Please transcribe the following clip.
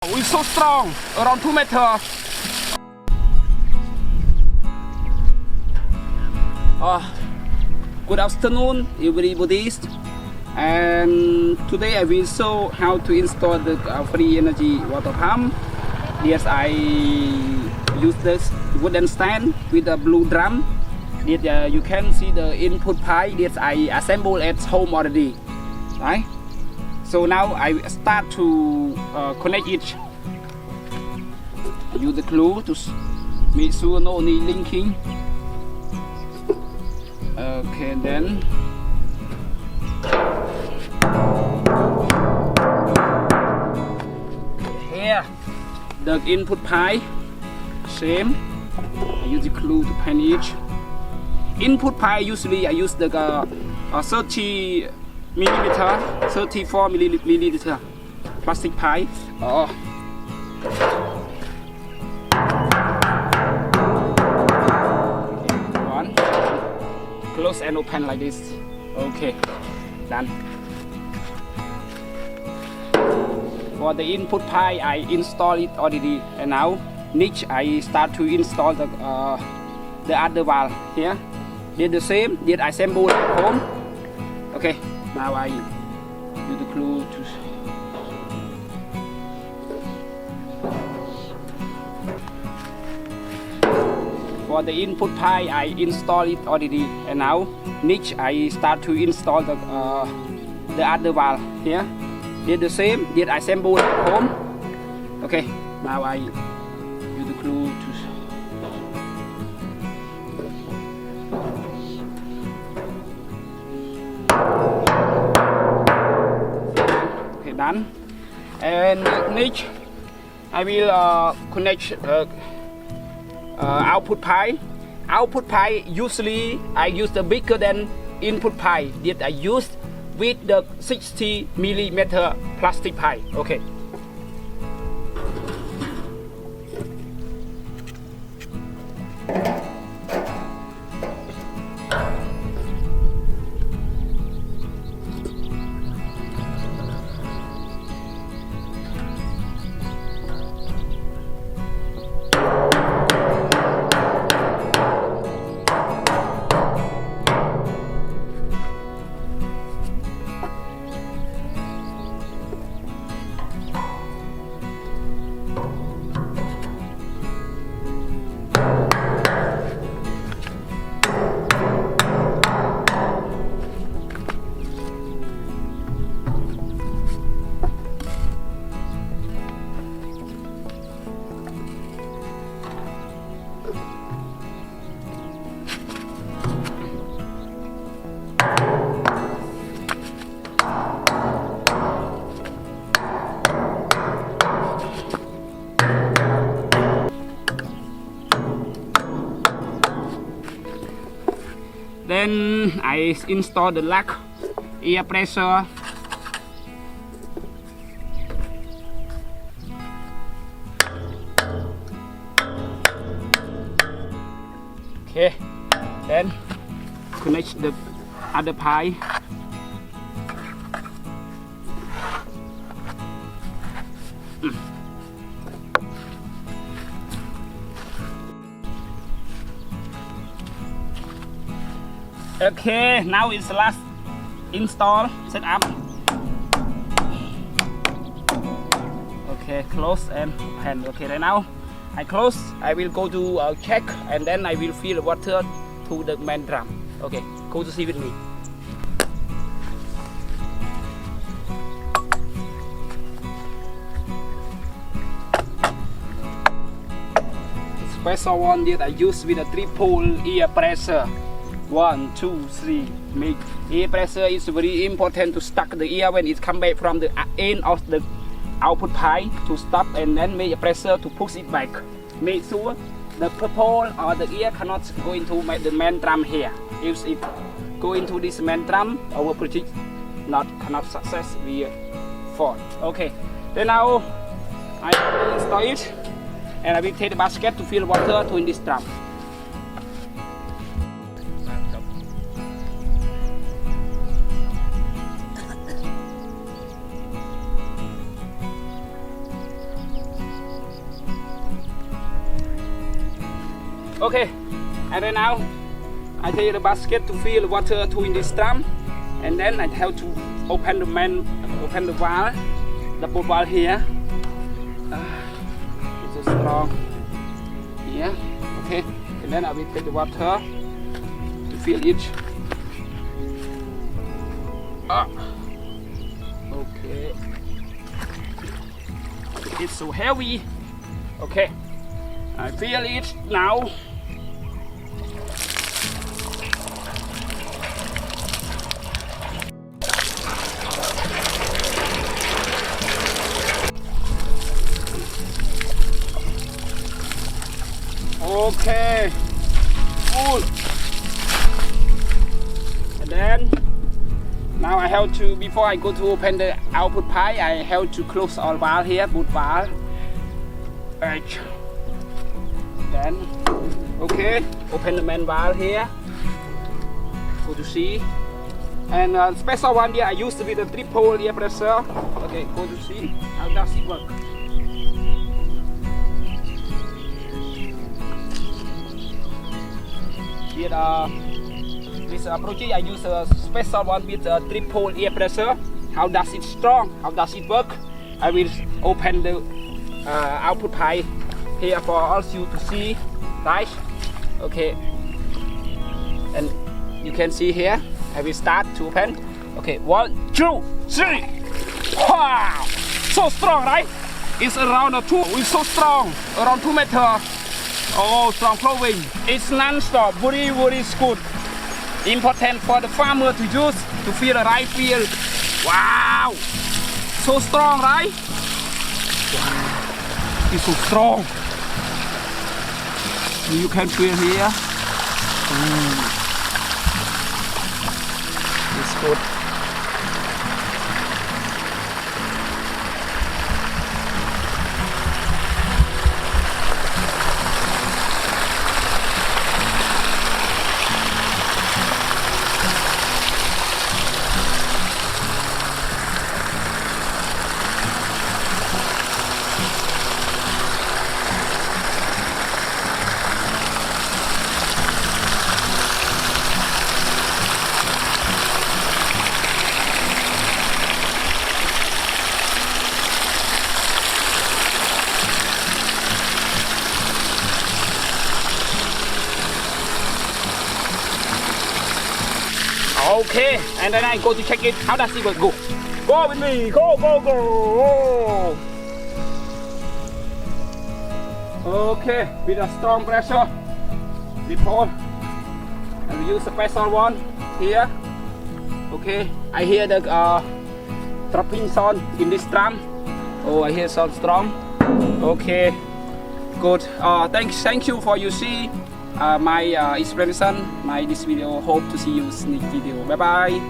It's so strong, around 2 meters. Good afternoon, everybody. And today I will show how to install the free energy water pump. Yes, I use this wooden stand with a blue drum. That you can see the input pipe that I assemble at home already. Right? So now I start to connect it. Use the glue to make sure no any linking. Okay, then here the input pipe same. I use the glue to pen each. Input pipe usually I use the 30 millimeter, 34 milliliter plastic pipe. One, close and open like this. Okay, done. For the input pipe, I install it already, and now next I start to install the other valve here. Did the same. Did I assemble at home? Okay. Now I use the glue to for the input pipe I install it already, and now next I start to install the other valve here. Did the same. Did I assemble at home? Okay. Now I use the glue to done. And next I will connect output pipe. Output pipe usually I use the bigger than input pipe that I used with the 60 millimeter plastic pipe. Okay. Then I install the lock air pressure. Okay, then connect the other pipe. Okay, now it's the last install set up. Okay, close and open. Okay, right now I close. I will go to check, and then I will fill the water to the main drum. Okay, go to see with me. Special one that I use with a triple air pressure. 1, 2, 3. Make air pressure is very important to stop the air when it come back from the end of the output pipe to stop, and then make a pressure to push it back. Make sure the purple or the air cannot go into the main drum here. If it go into this main drum, our project cannot success, we fall. Okay. Then now I will install it, and I will take the basket to fill water to in this drum. Okay, and then now I take the basket to fill water to in this drum, and then I have to open the valve, double valve here. It's so strong here. Okay, and then I will take the water to fill it. Okay, it's so heavy. Okay, I fill it now. Okay, full. And then now I have to, before I go to open the output pipe, I have to close all valve here, both valve. Then, okay, open the main valve here. Go to C. And special one here I used with the 3-pole air pressure. Okay, go to C. How does it work? This project I use a special one with a 3-pole air pressure. How does it strong? How does it work? I will open the output pipe here for all you to see, right? Okay, and you can see here. I will start to open. Okay, 1, 2, 3. Wow, so strong, right? It's around 2. It's so strong, around 2 meters. Oh, strong flowing. It's non-stop, very good. Important for the farmer to use to fill the right field. Wow, so strong, right? Wow. It's so strong. You can feel here. It's good. Okay, and then I go to check it. How does it work? Go with me. Go. Okay, with a strong pressure, before, and we use a special one here. Okay, I hear the dropping sound in this drum. Oh, I hear sound strong. Okay, good. Thank you for you see my explanation, this video. Hope to see you in next video. Bye bye.